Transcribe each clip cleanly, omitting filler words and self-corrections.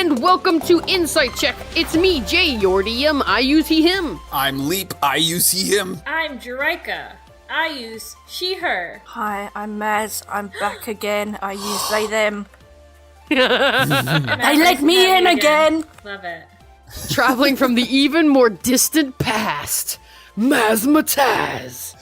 and welcome to Insight Check. It's me, Jay, your DM. I use he, him. I'm Leap. I use he, him. I'm Jerika. I use she, her. Hi, I'm Maz. I'm back again. I use they, them. They let me in again. Love it. Traveling from the even more distant past, Mazzmatazz.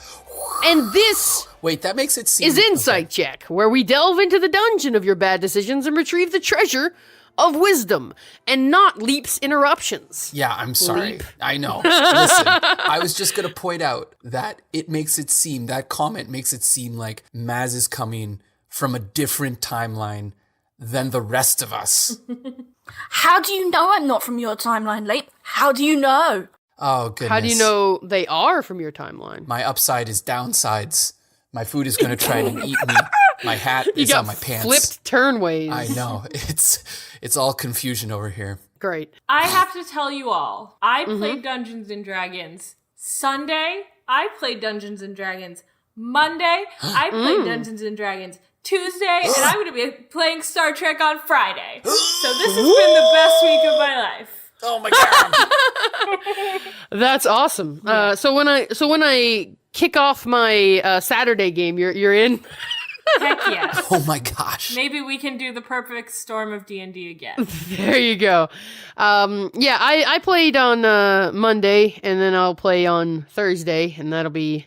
And this Wait, that makes it seem... is Insight Check, where we delve into the dungeon of your bad decisions and retrieve the treasure of wisdom, and not Leap's interruptions. Yeah, I'm sorry. Leap. I know. Listen, I was just going to point out that that comment makes it seem like Maz is coming from a different timeline than the rest of us. How do you know I'm not from your timeline, Leap? How do you know? Oh, goodness. How do you know they are from your timeline? My upside is downsides. My food is going to try and eat me. My hat is on my pants. Flipped turnways. I know. It's all confusion over here. Great. I have to tell you all, I played Dungeons and Dragons. Sunday, I played Dungeons and Dragons. Monday, I played Dungeons and Dragons. Tuesday, and I'm going to be playing Star Trek on Friday. So this has been the best week of my life. Oh my god. That's awesome. So when I kick off my Saturday game, you're in. Heck yes. Oh my gosh. Maybe we can do the perfect storm of D&D again. There you go. I played on Monday, and then I'll play on Thursday, and that'll be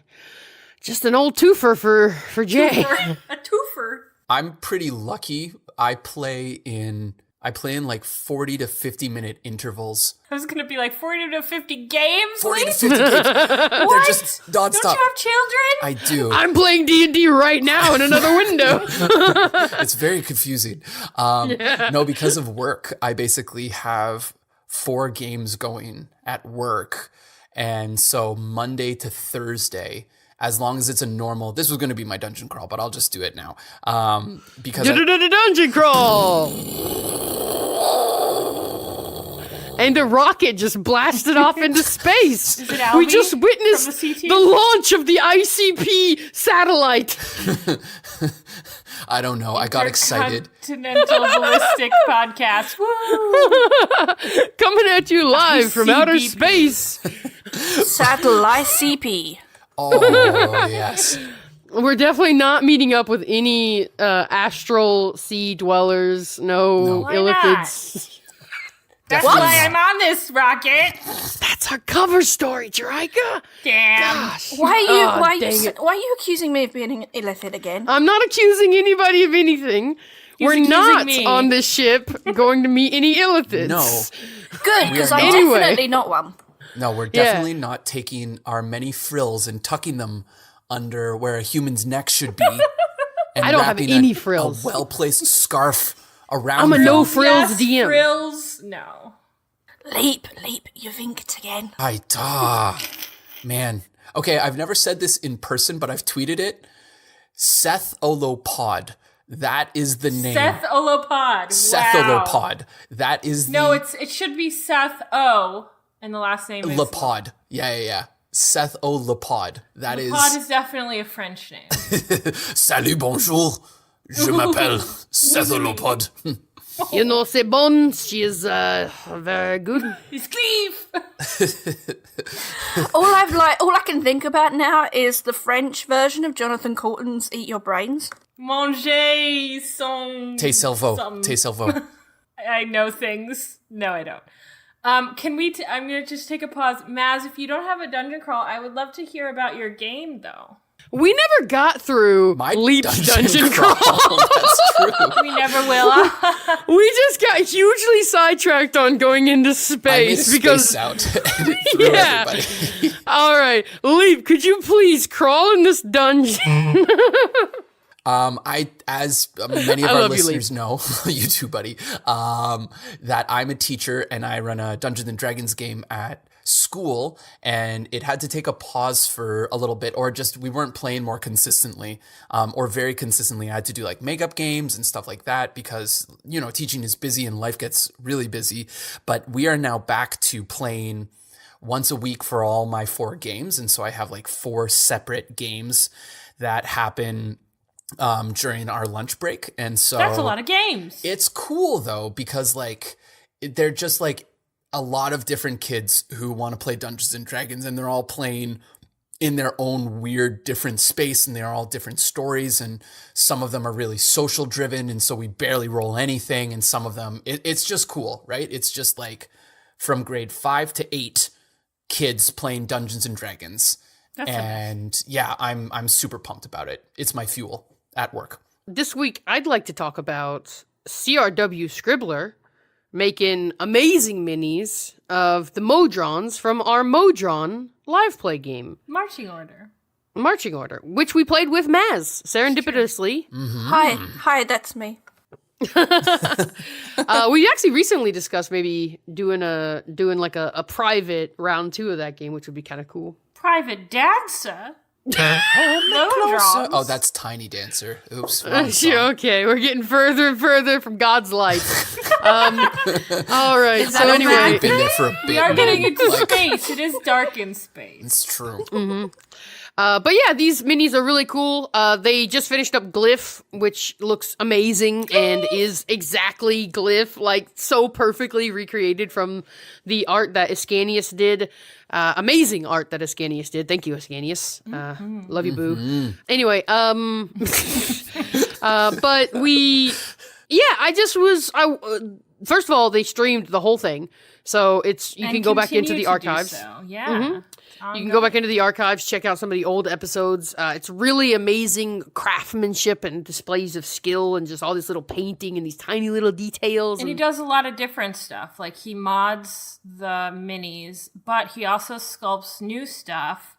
just an old twofer for Jay. A twofer. I'm pretty lucky. I play in like 40 to 50 minute intervals. I was going to be like 40 to 50 games. 40 to Lee? 50 games. They're just nonstop. Don't you have children? I do. I'm playing D&D right now in another window. It's very confusing. No, because of work, I basically have 4 games going at work. And so Monday to Thursday, as long as it's a normal, this was going to be my dungeon crawl, but I'll just do it now. Because Dungeon crawl. And the rocket just blasted off into space. Is it Albie We just witnessed from the CT? the launch of the ICP satellite. I don't know. I got excited. Continental Ballistic Podcast. Woo! Coming at you live from outer ICBP. space. Satellite CP. Oh, yes. We're definitely not meeting up with any astral sea dwellers. No Why That's illithids. Definitely why not. I'm on this rocket. That's our cover story, Jerika. Damn. Gosh. Why are dang it. you accusing me of being an illithid again? I'm not accusing anybody of anything. We're accusing not me. on this ship going to meet any illithids. No. Good, because We are I'm not. Anyway. definitely not one. No, we're definitely not taking our many frills and tucking them under where a human's neck should be. And I don't have wrapping any a frills. well-placed scarf around I'm a them. no frills Yes, DM. frills, no. Leap, you've inked again. Man. Okay, I've never said this in person, but I've tweeted it. Seth Olopod. That is the name. Seth Olopod. Seth Wow. Olopod. That is the... No, it should be Seth O, and the last name is... Lepod. Yeah. Seth Olopod. That is... Pod is definitely a French name. Salut, bonjour. Je m'appelle Seth Olopod. You know, c'est bon. She is very good. It's Cleve! All I can think about now is the French version of Jonathan Coulton's "Eat Your Brains." Manger son... Te cerveau. something. Te cerveau. I know things. No, I don't. I'm going to just take a pause. Maz, if you don't have a dungeon crawl, I would love to hear about your game, though. We never got through My Leap's dungeon crawl. That's true. We never will. We just got hugely sidetracked on going into I made a space because space out and it threw Yeah. everybody. all right, Leap, could you please crawl in this dungeon? As many of I our love you, listeners know, you too, buddy, that I'm a teacher and I run a Dungeons and Dragons game at school, and it had to take a pause for a little bit, or just we weren't playing more consistently, or very consistently. I had to do like makeup games and stuff like that because, you know, teaching is busy and life gets really busy. But we are now back to playing once a week for all my 4 games. And so I have like 4 separate games that happen during our lunch break. And so That's a lot of games. it's cool though, because like they're just like a lot of different kids who want to play Dungeons and Dragons, and they're all playing in their own weird different space, and they're all different stories, and some of them are really social driven, and so we barely roll anything, and some of them it's just cool, right? It's just like from grade 5 to 8 kids playing Dungeons and Dragons. And yeah, I'm super pumped about it. It's my fuel at work. This week, I'd like to talk about CRW Scribbler making amazing minis of the Modrons from our Modron live play game. Marching order, which we played with Maz, serendipitously. Hi, that's me. We actually recently discussed maybe doing like a private round 2 of that game, which would be kind of cool. private dancer. Oh, that's Tiny Dancer. Oops. wrong song. Okay, we're getting further and further from God's light. All right. So anyway, We've been there for a bit. We are getting now. into space. It is dark in space. It's true. but yeah, these minis are really cool. They just finished up Glyph, which looks amazing and is exactly Glyph, like so perfectly recreated from the art that Ascanius did. Amazing art that Ascanius did. Thank you, Ascanius. Love you, boo. Anyway, but first of all, they streamed the whole thing. So you can go back into the archives. So. Yeah. You can go back into the archives, check out some of the old episodes. It's really amazing craftsmanship and displays of skill and just all this little painting and these tiny little details. And he does a lot of different stuff. Like he mods the minis, but he also sculpts new stuff.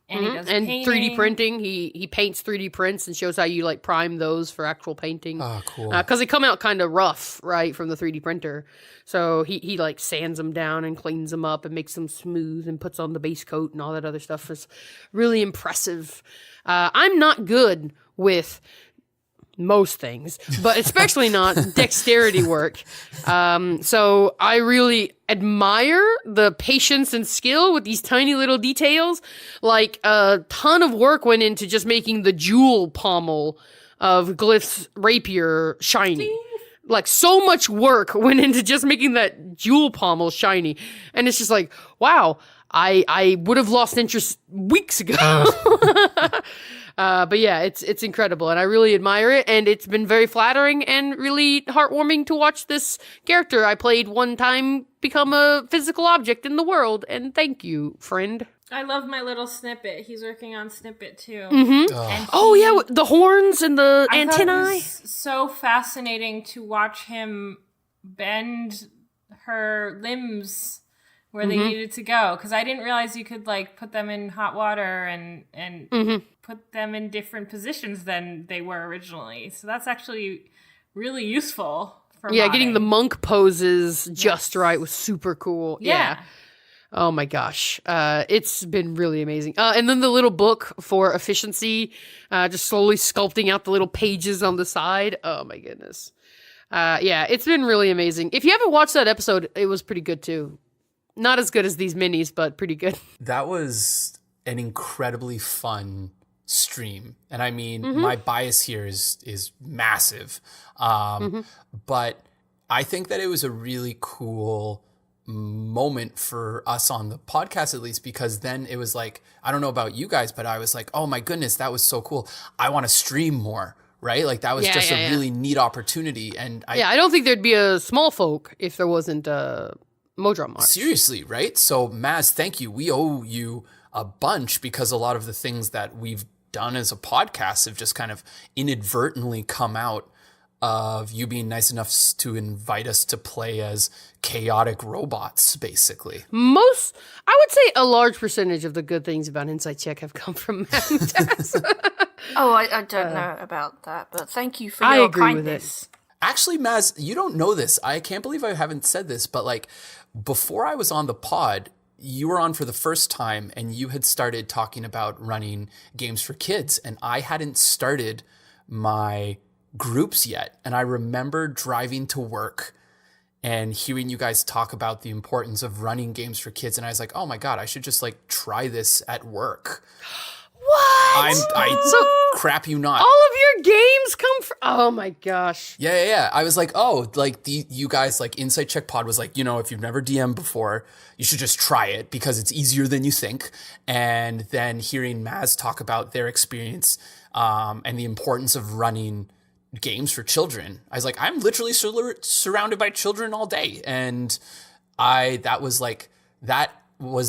And he does painting. 3D printing. He paints 3D prints and shows how you like prime those for actual painting. Oh, cool. Because they come out kind of rough, right, from the 3D printer. So he like sands them down and cleans them up and makes them smooth and puts on the base coat and all that other stuff. It's really impressive. I'm not good with most things, but especially not dexterity work. So I really admire the patience and skill with these tiny little details. Like a ton of work went into just making the jewel pommel of Glyph's rapier shiny. Like so much work went into just making that jewel pommel shiny. And it's just like, wow, I would have lost interest weeks ago. But yeah, it's incredible, and I really admire it, and it's been very flattering and really heartwarming to watch this character I played one time become a physical object in the world, and thank you, friend. I love my little Snippet. He's working on Snippet too. Oh yeah, the horns and the I thought antennae. it was so fascinating to watch him bend her limbs where they needed to go, because I didn't realize you could like put them in hot water and put them in different positions than they were originally. So that's actually really useful for Getting modding. the monk poses just right was super cool. Yeah. Oh my gosh. It's been really amazing. And then the little book for efficiency, just slowly sculpting out the little pages on the side. Oh my goodness. It's been really amazing. If you haven't watched that episode, it was pretty good too. Not as good as these minis, but pretty good. That was an incredibly fun stream. And I mean, my bias here is massive. But I think that it was a really cool moment for us on the podcast, at least, because then it was like, I don't know about you guys, but I was like, oh my goodness, that was so cool. I want to stream more, right? Like that was just a really neat opportunity. And I don't think there'd be a small folk if there wasn't Modron March. Seriously, right? So Maz, thank you. We owe you a bunch, because a lot of the things that we've done as a podcast have just kind of inadvertently come out of you being nice enough to invite us to play as chaotic robots, basically. I would say a large percentage of the good things about Insight Check have come from Mazzmatazz. Oh, I don't know about that, but thank you for I your agree with kindness. Actually, Maz, you don't know this. I can't believe I haven't said this, but like before I was on the pod, you were on for the first time and you had started talking about running games for kids, and I hadn't started my groups yet. And I remember driving to work and hearing you guys talk about the importance of running games for kids. And I was like, oh my God, I should just like try this at work. What? I crap you not. All of your games come from... Oh, my gosh. Yeah. I was like, oh, like you guys, like Insight Check Pod was like, if you've never DM'd before, you should just try it because it's easier than you think. And then hearing Maz talk about their experience and the importance of running games for children, I was like, I'm literally surrounded by children all day. And that was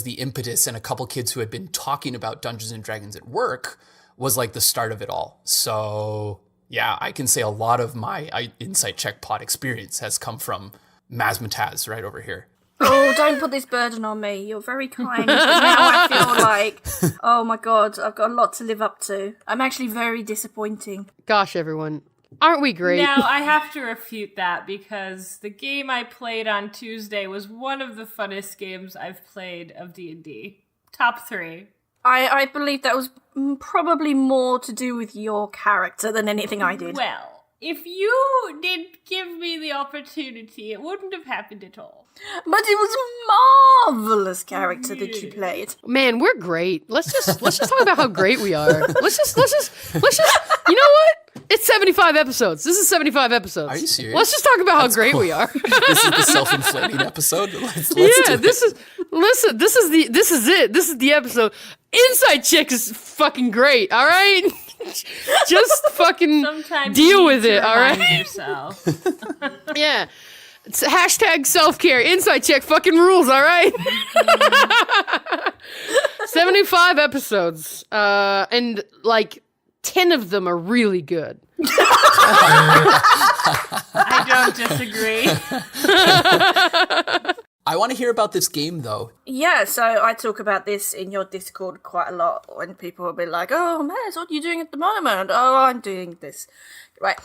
the impetus, and a couple kids who had been talking about Dungeons and Dragons at work was like the start of it all. So yeah, I can say a lot of my Insight Check Pod experience has come from Mazzmatazz right over here. Oh, don't put this burden on me. You're very kind. But now I feel like, oh my God, I've got a lot to live up to. I'm actually very disappointing. Gosh, everyone. Aren't we great? Now, I have to refute that because the game I played on Tuesday was one of the funnest games I've played of D&D. Top 3. I believe that was probably more to do with your character than anything I did. Well, if you didn't give me the opportunity, it wouldn't have happened at all. But it was a marvelous character that you played. Man, we're great. Let's just talk about how great we are. Let's just you know what? It's 75 episodes. This is 75 episodes. Are you serious? Let's just talk about how great cool. we are. This is the self-inflating episode. Let's yeah, do this is it. This is the episode. Inside Chick is fucking great, all right? Just fucking Sometimes deal you with need to it, all remind right? yourself. Yeah. It's hashtag self-care. Inside Check fucking rules, all right? 75 episodes. And like 10 of them are really good. I don't disagree. I want to hear about this game, though. Yeah, so I talk about this in your Discord quite a lot when people will be like, oh, Maz, what are you doing at the moment? Oh, I'm doing this. Right.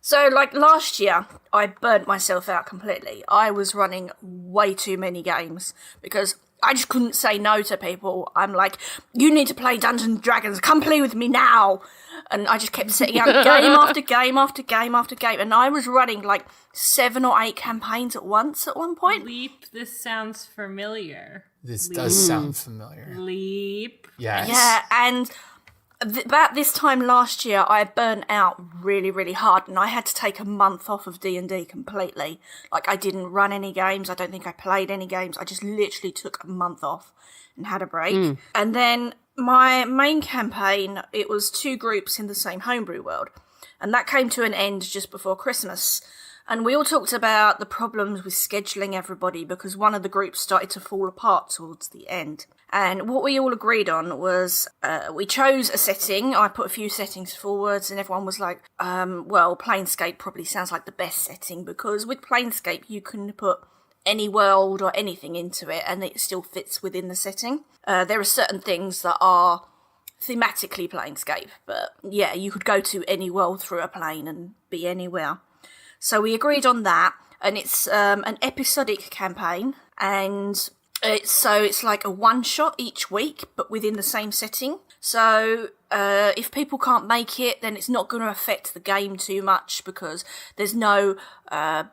So, like, last year, I burnt myself out completely. I was running way too many games because I just couldn't say no to people. I'm like, you need to play Dungeons & Dragons. Come play with me now. And I just kept setting up game after game after game after game. And I was running, like, 7 or 8 campaigns at once at one point. Leap, this sounds familiar. This does sound familiar. Leap. Yes. Yeah, and... about this time last year, I burnt out really, really hard, and I had to take a month off of D&D completely. Like, I didn't run any games. I don't think I played any games. I just literally took a month off and had a break. And then my main campaign, it was 2 groups in the same homebrew world, and that came to an end just before Christmas. And we all talked about the problems with scheduling everybody because one of the groups started to fall apart towards the end. And what we all agreed on was we chose a setting. I put a few settings forwards and everyone was like, well, Planescape probably sounds like the best setting because with Planescape you can put any world or anything into it and it still fits within the setting. There are certain things that are thematically Planescape, but yeah, you could go to any world through a plane and be anywhere. So we agreed on that, and it's an episodic campaign, and it's like a one-shot each week, but within the same setting. So if people can't make it, then it's not going to affect the game too much because there's no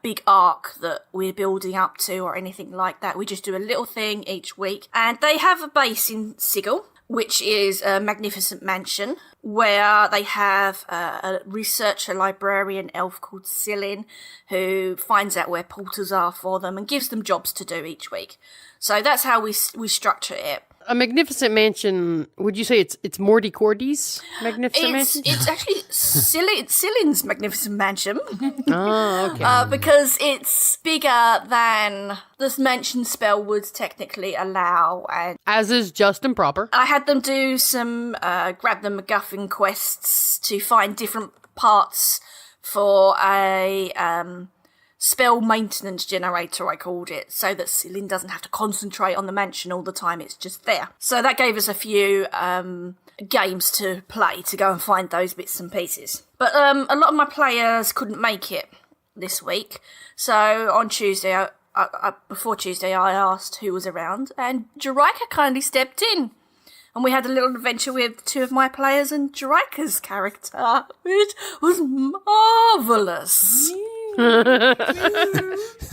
big arc that we're building up to or anything like that. We just do a little thing each week, and they have a base in Sigil, which is a magnificent mansion where they have a researcher, librarian elf called Cillin who finds out where portals are for them and gives them jobs to do each week. So that's how we structure it. A magnificent mansion, would you say it's Morty Cordy's magnificent mansion? It's actually Cillin's magnificent mansion. Oh, okay. Because it's bigger than this mansion spell would technically allow. And as is just and proper. I had them do some grab the MacGuffin quests to find different parts for a spell maintenance generator, I called it, so that Cillin doesn't have to concentrate on the mansion all the time, it's just there. So that gave us a few games to play to go and find those bits and pieces. But a lot of my players couldn't make it this week, so on Tuesday, before Tuesday, I asked who was around, and Jerika kindly stepped in. And we had a little adventure with 2 of my players and Jerika's character, which was marvellous.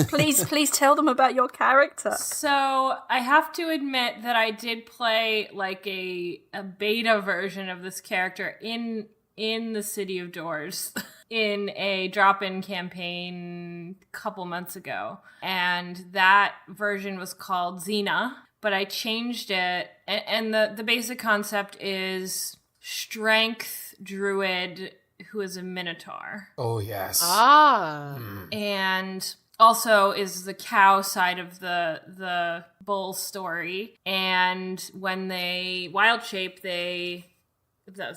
Please tell them about your character. So I have to admit that I did play like a beta version of this character in the City of Doors in a drop-in campaign a couple months ago. And that version was called Xena, but I changed it. And the basic concept is strength druid who is a minotaur. Oh, yes. And also is the cow side of the bull story. And when they wild shape, the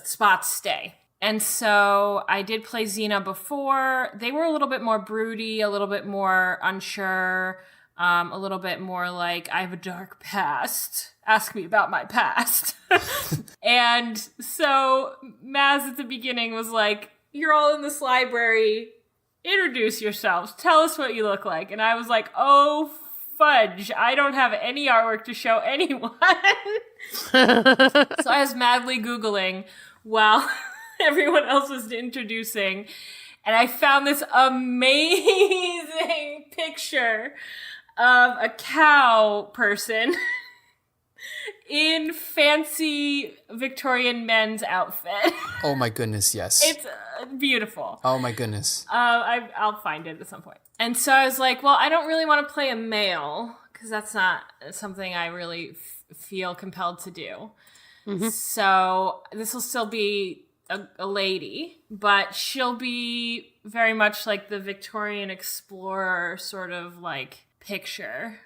spots stay. And so I did play Xena before. They were a little bit more broody, a little bit more unsure, a little bit more like, I have a dark past. Ask me about my past. And so Maz at the beginning was like, you're all in this library. Introduce yourselves. Tell us what you look like. And I was like, oh, fudge. I don't have any artwork to show anyone. So I was madly Googling while everyone else was introducing. And I found this amazing picture of a cow person in fancy Victorian men's outfit. Oh my goodness, yes. It's beautiful. Oh my goodness. I'll find it at some point. And so I was like, well, I don't really want to play a male because that's not something I really feel compelled to do. Mm-hmm. So this will still be a lady, but she'll be very much like the Victorian explorer sort of like picture.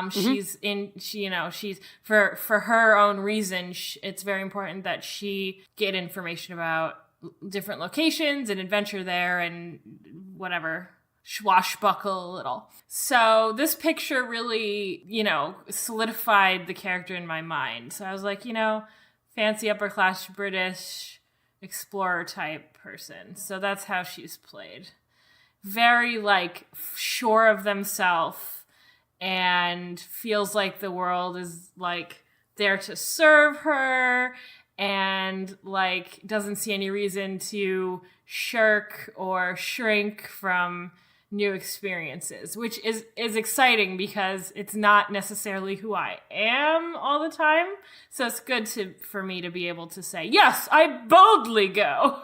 She's for her own reason. It's very important that she get information about different locations and adventure there and whatever, swashbuckle a little. So this picture really, solidified the character in my mind. So I was like, fancy upper class British explorer type person. So that's how she's played. Very like sure of themselves and feels like the world is like there to serve her and like doesn't see any reason to shirk or shrink from new experiences, which is exciting because it's not necessarily who I am all the time. So it's good for me to be able to say, yes, I boldly go.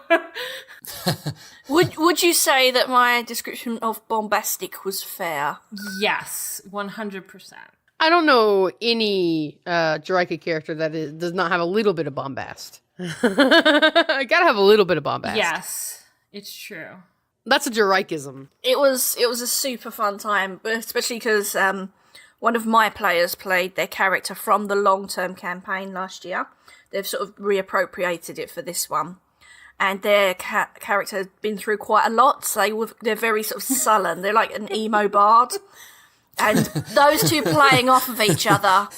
Would you say that my description of bombastic was fair? Yes, 100%. I don't know any Jerika character that does not have a little bit of bombast. I gotta have a little bit of bombast. Yes, it's true. That's a Jerikism. It was a super fun time, especially because one of my players played their character from the long-term campaign last year. They've sort of reappropriated it for this one. And their character had been through quite a lot, so they're very sort of sullen. They're like an emo bard. And those two playing off of each other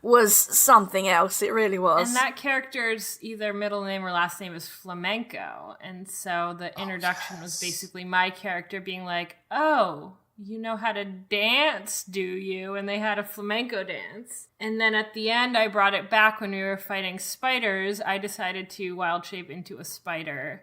was something else. It really was. And that character's either middle name or last name is Flamenco. And so the introduction was basically my character being like, oh, you know how to dance, do you? And they had a flamenco dance. And then at the end, I brought it back when we were fighting spiders. I decided to wild shape into a spider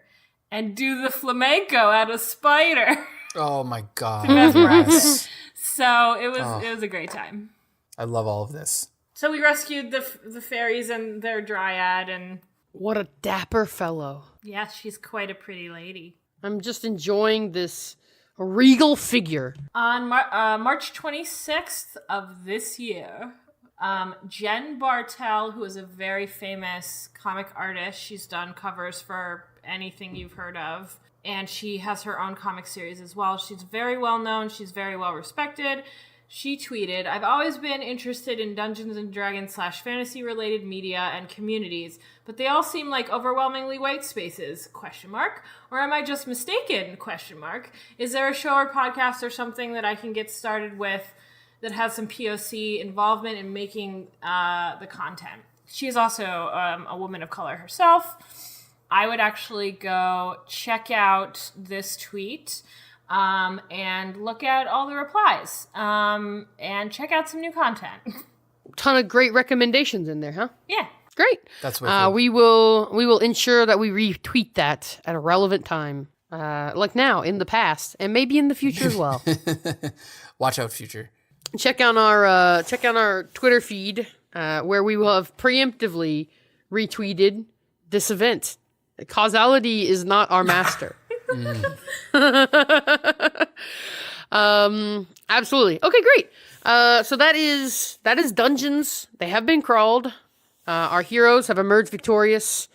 and do the flamenco at a spider. Oh my God. Mesmerize. So it was a great time. I love all of this. So we rescued the fairies and their dryad, and what a dapper fellow. Yeah, she's quite a pretty lady. I'm just enjoying this regal figure. On March 26th of this year, Jen Bartel, who is a very famous comic artist, she's done covers for anything you've heard of. And she has her own comic series as well. She's very well known. She's very well respected. She tweeted, I've always been interested in Dungeons & Dragons / fantasy related media and communities, but they all seem like overwhelmingly white spaces, ? Or am I just mistaken, ? Is there a show or podcast or something that I can get started with that has some POC involvement in making the content? She's also a woman of color herself. I would actually go check out this tweet and look at all the replies and check out some new content. Ton of great recommendations in there, huh? Yeah. Great. That's what we will ensure that we retweet that at a relevant time. like now, in the past, and maybe in the future as well. Watch out, future. Check out our Twitter feed, where we will have preemptively retweeted this event. Causality is not our master. Absolutely. Okay, great. So that is dungeons. They have been crawled. Our heroes have emerged victorious.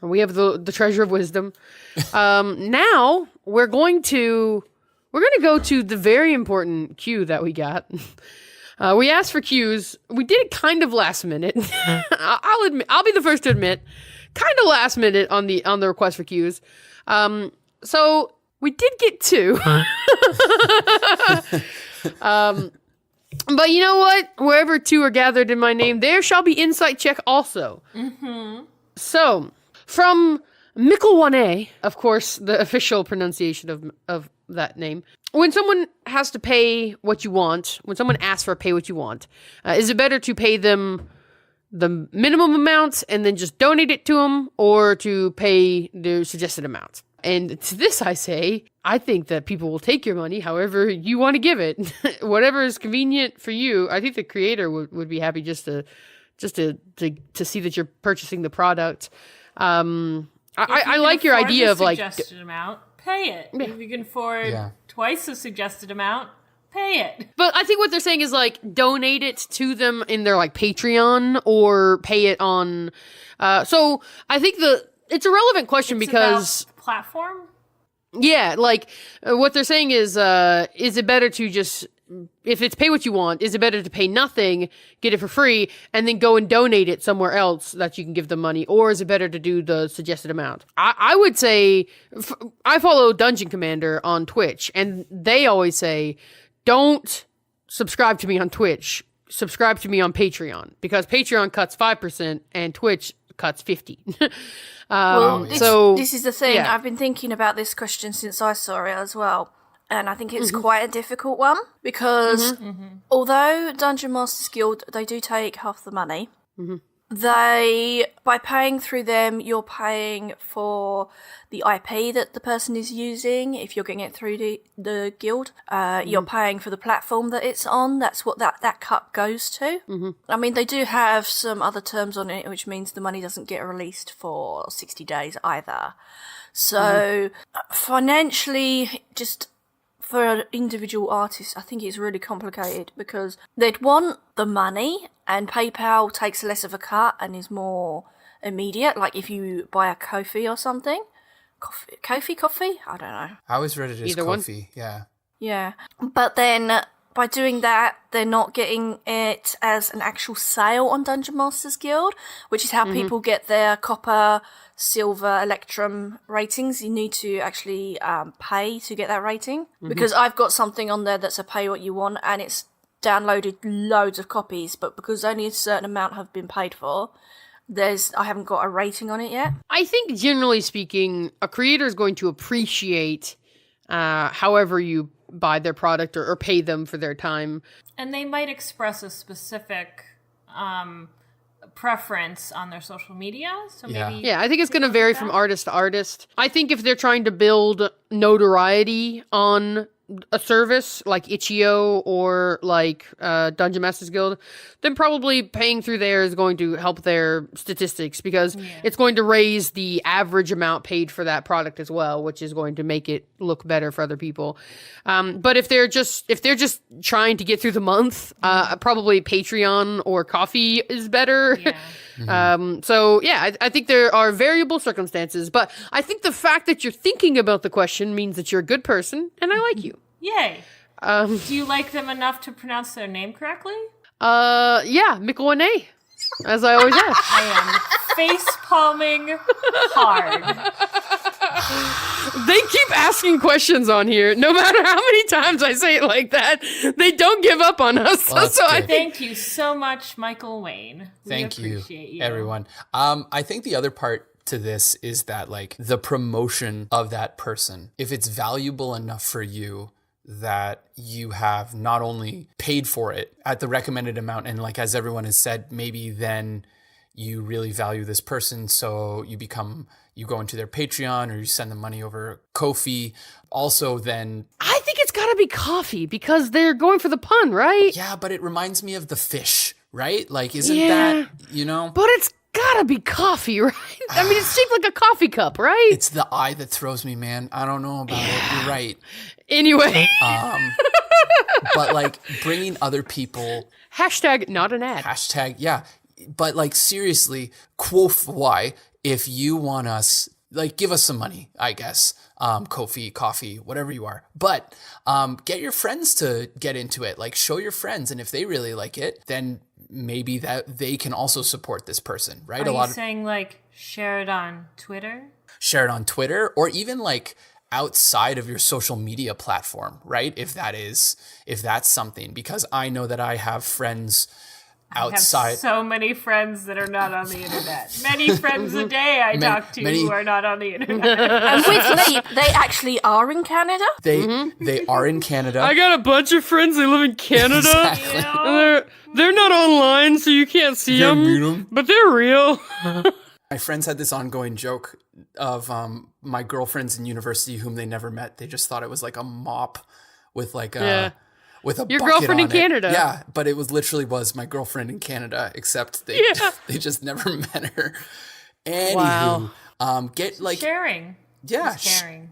And we have the treasure of wisdom. Now we're going to go to the very important cue that we got. We asked for cues. We did it kind of last minute. I'll admit. I'll be the first to admit, kind of last minute on the request for cues. So we did get 2. But you know what? Wherever 2 are gathered in my name, there shall be insight check also. Mm-hmm. So, from Mickle1A, of course, the official pronunciation of that name, when someone has to pay what you want, when someone asks for pay what you want, is it better to pay them the minimum amount and then just donate it to them, or to pay their suggested amount? And to this I say, I think that people will take your money however you want to give it. Whatever is convenient for you. I think the creator would be happy just to see that you're purchasing the product. I like your idea of like suggested amount, pay it. Yeah. If you can afford twice the suggested amount, pay it. But I think what they're saying is like donate it to them in their like Patreon, or pay it on. So I think it's a relevant question because about the platform. Yeah, like what they're saying is it better to just, if it's pay what you want, is it better to pay nothing, get it for free, and then go and donate it somewhere else that you can give them money, or is it better to do the suggested amount? I would say, I follow Dungeon Commander on Twitch, and they always say, don't subscribe to me on Twitch, subscribe to me on Patreon, because Patreon cuts 5% and Twitch cuts 50%. This is the thing. Yeah. I've been thinking about this question since I saw it as well. And I think it's quite a difficult one, because although Dungeon Masters Guild, they do take half the money, by paying through them, you're paying for the IP that the person is using. If you're getting it through the guild, you're paying for the platform that it's on. That's what that cut goes to. I mean, they do have some other terms on it, which means the money doesn't get released for 60 days either. So financially, just for individual artists, I think it's really complicated, because they'd want the money, and PayPal takes less of a cut and is more immediate. Like if you buy a Ko-fi or something. Coffee? I don't know. I always read it as Either Ko-fi, one. Yeah. But then by doing that, they're not getting it as an actual sale on Dungeon Masters Guild, which is how people get their copper, silver, electrum ratings. You need to actually pay to get that rating, because I've got something on there that's a pay what you want, and it's downloaded loads of copies, but because only a certain amount have been paid for, I haven't got a rating on it yet. I think generally speaking, a creator is going to appreciate however you buy their product or pay them for their time. And they might express a specific preference on their social media. So maybe I think it's going to vary from artist to artist. I think if they're trying to build notoriety on a service like Itch.io or like Dungeon Masters Guild, then probably paying through there is going to help their statistics, because it's going to raise the average amount paid for that product as well, which is going to make it look better for other people. But if they're just trying to get through the month, probably Patreon or Ko-fi is better. I think there are variable circumstances, but I think the fact that you're thinking about the question means that you're a good person, and I like you. Yay. Do you like them enough to pronounce their name correctly? Mickle1A, as I always ask. I am face palming hard. They keep asking questions on here. No matter how many times I say it like that, they don't give up on us. Well, so I thank you so much, Michael Wayne. Thank you, everyone. I think the other part to this is that, like, the promotion of that person, if it's valuable enough for you that you have not only paid for it at the recommended amount, and like as everyone has said, maybe then you really value this person, so you go into their Patreon or you send them money over Ko-fi. Also, then I think it's got to be coffee because they're going for the pun, right? yeah, but it reminds me of the fish, right? Like, isn't Yeah. that But it's got to be coffee, right? I mean, it's shaped like a coffee cup, right? It's the eye that throws me, man. I don't know about it. You're right. Anyway. But like bringing other people, Hashtag not an ad. hashtag, yeah. But like seriously, quoth why, if you want us, like give us some money, I guess. Ko-fi, coffee, whatever you are. But get your friends to get into it. Like show your friends. And if they really like it, then maybe that they can also support this person, right? Are you saying like share it on Twitter? Share it on Twitter or even like outside of your social media platform, right? If that's something, because I know that I have friends outside. I have so many friends that are not on the internet. Many friends a day I talk to who are not on the internet. And with Leap, they actually are in Canada. They are in Canada. I got a bunch of friends. They live in Canada. Exactly. And they're not online, so you can't see them. meet 'em. But they're real. My friends had this ongoing joke of my girlfriends in university whom they never met. They just thought it was like a mop with like a with a Your bucket girlfriend in on it. Canada. Yeah, but it was literally my girlfriend in Canada, except they just never met her. Anywho, get like Sharing. yeah, It's caring.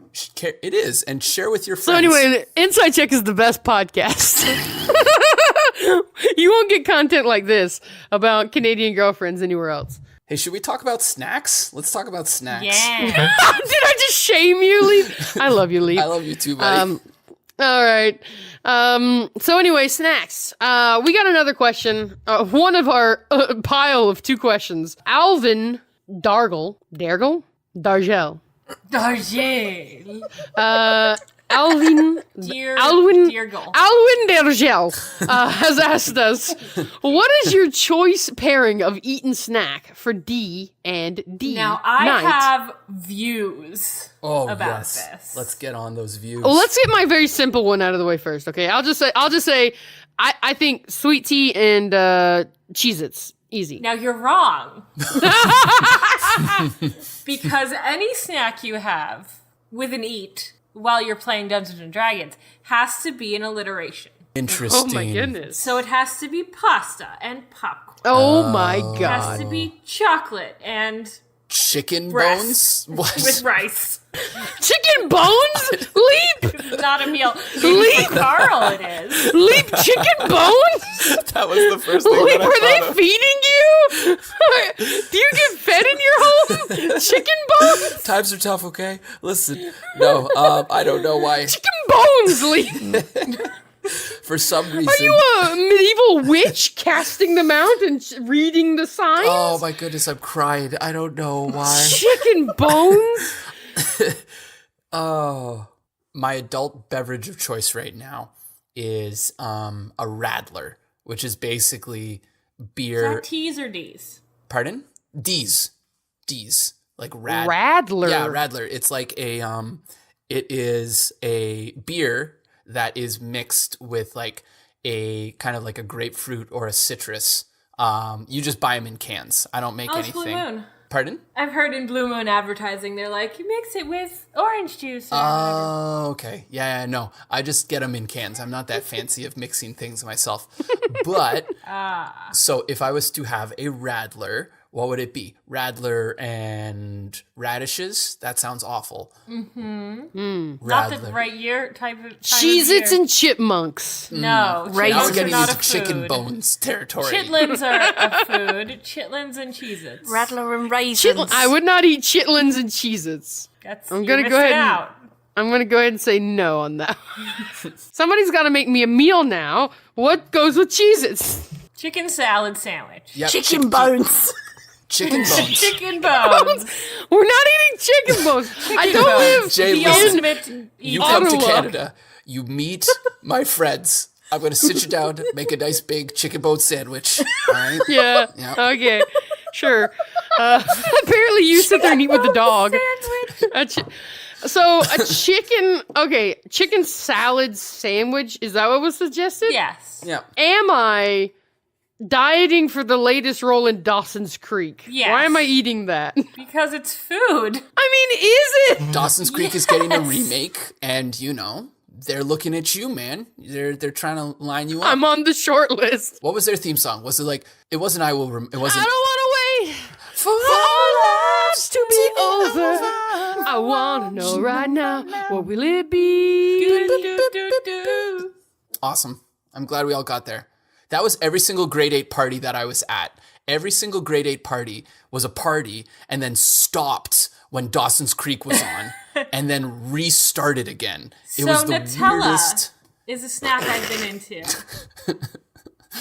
it is, and share with your friends. So anyway, Inside Check is the best podcast. You won't get content like this about Canadian girlfriends anywhere else. Hey, should we talk about snacks? Let's talk about snacks. Yeah. Did I just shame you, Leap? I love you, Leap. I love you too, buddy. All right. So anyway, snacks. We got another question. One of our pile of 2 questions. Alvin Dargel. Dargel. Dargel. Alvin Deargle. Alwyn Dergel has asked us, what is your choice pairing of eaten snack for D and D Now I night? have views about yes. this. Let's get on those views. Well, let's get my very simple one out of the way first, okay? I'll just say I think sweet tea and Cheez-Its. Easy. Now you're wrong. Because any snack you have with an eat while you're playing Dungeons and Dragons has to be an alliteration. Interesting. Oh my goodness. So it has to be pasta and popcorn. Oh my It god. has to be chocolate and Chicken breasts bones? What? with rice. Chicken bones? Leap! It's not a meal. Maybe for Carl it is. Leap chicken bones? That was the first thing Leap, that I were they thought of. feeding you? Do you get fed in your home? Chicken bones? Times are tough, okay? Listen, no, I don't know why. Chicken bones, Leap! For some reason. Are you a medieval witch casting them out and reading the signs? Oh my goodness, I'm crying. I don't know why. Chicken bones? Oh, my adult beverage of choice right now is a Radler, which is basically Is beer. that T's or D's? Pardon? D's, like Radler. Yeah, Radler. It's like it is a beer that is mixed with like a kind of like a grapefruit or a citrus. You just buy them in cans. I don't make Oh, it's Blue anything. Moon. Pardon? I've heard in Blue Moon advertising, they're like, you mix it with orange juice. Or Oh, okay. Yeah, no. I just get them in cans. I'm not that fancy of mixing things myself. But, so if I was to have a Radler, what would it be? Radler and radishes? That sounds awful. Mm-hmm. Not the Radler. right year type of Cheez-Its year. and chipmunks. No, Now we're Chitlins are getting not into a chicken food. bones territory. Chitlins are a food. Chitlins and Cheez-Its. Radler and raisins. I would not eat chitlins and Cheez-Its. I'm gonna go ahead and- I'm going to go ahead and say no on that. Somebody's got to make me a meal now. What goes with Cheez-Its? Chicken salad sandwich. Yep, Chicken bones. Chicken bones. Chicken bones. We're not eating chicken bones. I don't bones. live Jay, The listen. ultimate You eat- come to Ottawa. Canada. You meet my friends. I'm going to sit you down, make a nice big chicken bone sandwich. All right? Yeah. Yeah. Okay. Sure. Apparently you sit there and eat with the dog. sandwich. So a chicken salad sandwich, is that what was suggested? Yes. Yeah. Am I dieting for the latest roll in Dawson's Creek. Yes. Why am I eating that? Because it's food. I mean, is it? Dawson's Creek is getting a remake, and they're looking at you, man. They're trying to line you up. I'm on the short list. What was their theme song? Was it like, it wasn't I Will It wasn't. I don't want to wait for our lives to be over. I want to know right now, what will it be? Do-do-do-do-do. Awesome. I'm glad we all got there. That was every single grade 8 party that I was at. Every single grade 8 party was a party and then stopped when Dawson's Creek was on and then restarted again. It was the Nutella weirdest. is a snack I've been into.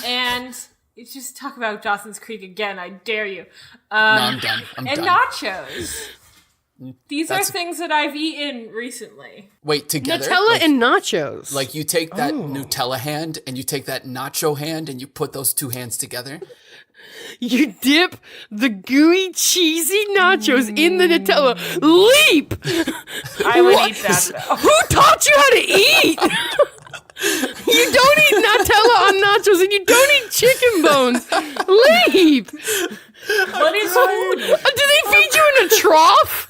And you just talk about Dawson's Creek again, I dare you. No, I'm done. I'm and done. nachos. These That's- are things that I've eaten recently. Wait, together? Nutella and nachos. Like you take that Nutella hand and you take that nacho hand and you put those two hands together. You dip the gooey, cheesy nachos in the Nutella. Leap! I would eat that, though. Who taught you how to eat? You don't eat Nutella on nachos and you don't eat chicken bones. Leap! What is food? Do they feed you in a trough?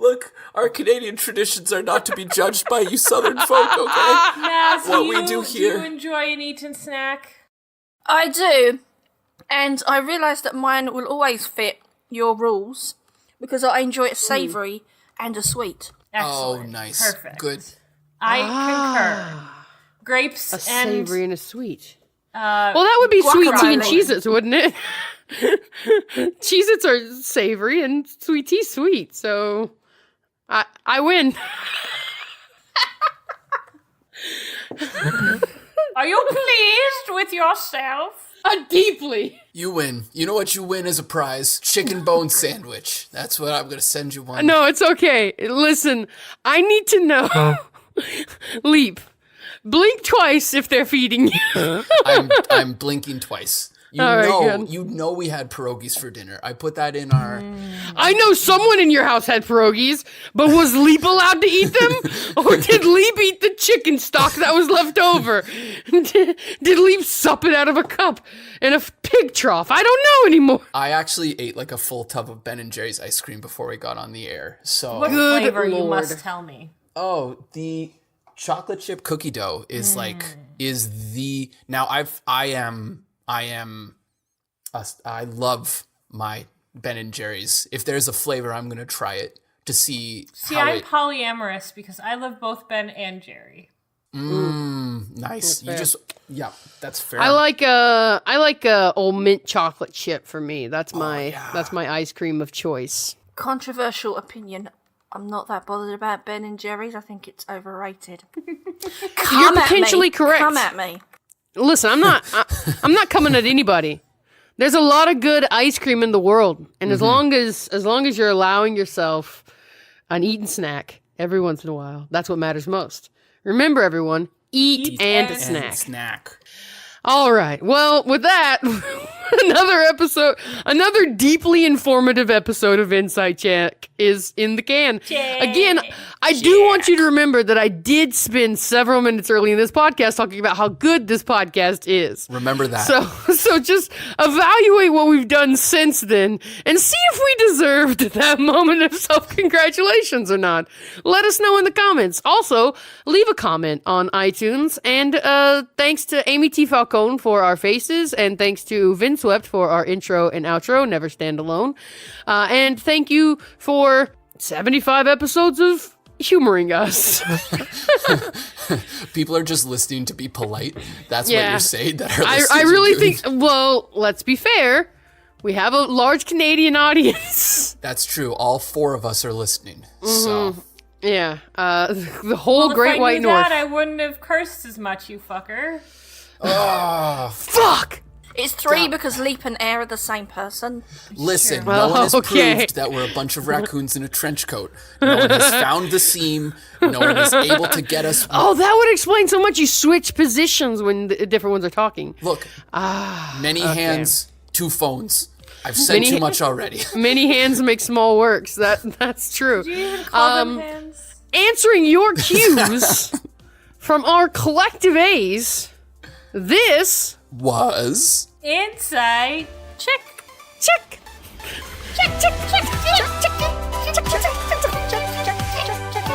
Look, our Canadian traditions are not to be judged by you Southern folk, okay? Naz, What we do here. Do you enjoy an eaten snack? I do. And I realise that mine will always fit your rules because I enjoy it savoury and a sweet. Excellent. Oh, nice. Perfect. Good. I concur. Grapes A and savory and a sweet. Well, that would be sweet tea and guacamole. Cheez-Its, wouldn't it? Cheez-Its are savory and sweet tea sweet, so I win. Are you pleased with yourself? Deeply. You win. You know what you win as a prize? Chicken bone sandwich. That's what I'm going to send you one. No, it's okay. Listen, I need to know. Leap. Blink twice if they're feeding you. I'm blinking twice. All right, good. You know we had pierogies for dinner. I put that in our... I know someone in your house had pierogies, but was Leap allowed to eat them? Or did Leap eat the chicken stock that was left over? Did Leap sup it out of a cup in a pig trough? I don't know anymore. I actually ate like a full tub of Ben & Jerry's ice cream before we got on the air. So, What Good flavor you Lord. must tell me? the chocolate chip cookie dough is now I love my Ben & Jerry's. If there's a flavor, I'm going to try it to see how I'm it... polyamorous because I love both Ben and Jerry. Nice. You fair. just... Yeah, that's fair. I like old mint chocolate chip for me. That's my ice cream of choice. Controversial opinion. I'm not that bothered about Ben and Jerry's. I think it's overrated. You're potentially correct. Come at me. Listen, I'm not coming at anybody. There's a lot of good ice cream in the world, and as long as you're allowing yourself an eaten snack every once in a while, that's what matters most. Remember, everyone, eat and snack. All right. Well, with that, another deeply informative episode of Insight Check is in the can. Again, I do want you to remember that I did spend several minutes early in this podcast talking about how good this podcast is. Remember that. So just evaluate what we've done since then and see if we deserved that moment of self-congratulations or not. Let us know in the comments. Also, leave a comment on iTunes. And thanks to Amy T. Falcone for our faces, and thanks to Vinswept for our intro and outro, Never Stand Alone. And thank you for 75 episodes of humoring us. People are just listening to be polite. That's what you're saying. That I really think, well, let's be fair. We have a large Canadian audience. That's true. All 4 of us are listening. So Yeah. The whole Great if I White knew North. that, I wouldn't have cursed as much, you fucker. Fuck! It's 3 because Leap and Air are the same person. listen, Well, no one has okay. proved that we're a bunch of raccoons in a trench coat. No one has found the seam. No one is able to get us. Oh, that would explain so much. You switch positions when the different ones are talking. Look, many hands, 2 phones. I've said too much already. Many hands make small works. That's true. Do you even call them hands? Answering your cues from our collective A's, this was... Insight check. Check. Check, check, check, check, check, check, check, check, check, check, check, check.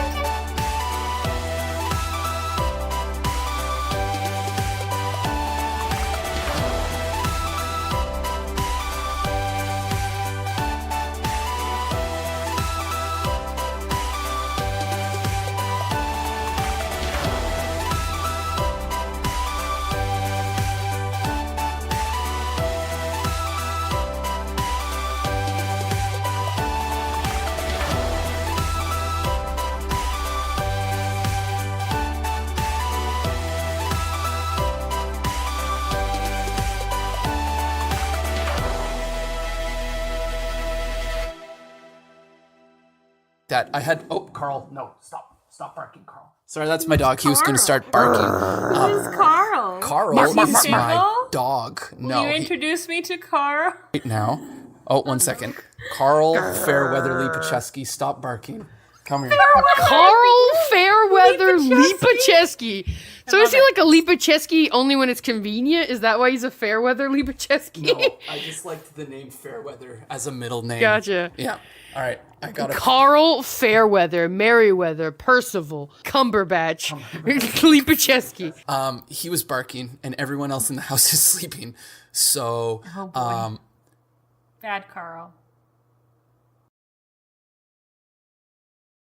That I had... Oh, Carl, no, stop barking, Carl. Sorry, that's my dog. He was going to start barking. Who's Carl? Carl Is he is my single? dog. Will No, you introduce me to Carl? right now. Oh, 1 second. Carl Fairweather Lipacheski, stop barking. Come here. Carl Fairweather Lipacheski. So is he like a Lipacheski only when it's convenient? Is that why he's a Fairweather Lipacheski? No, I just liked the name Fairweather as a middle name. Gotcha. Yeah. All right. I got it. Carl Fairweather, Merriweather, Percival, Cumberbatch, Lipacheski. He was barking, and everyone else in the house is sleeping. So, Bad Carl.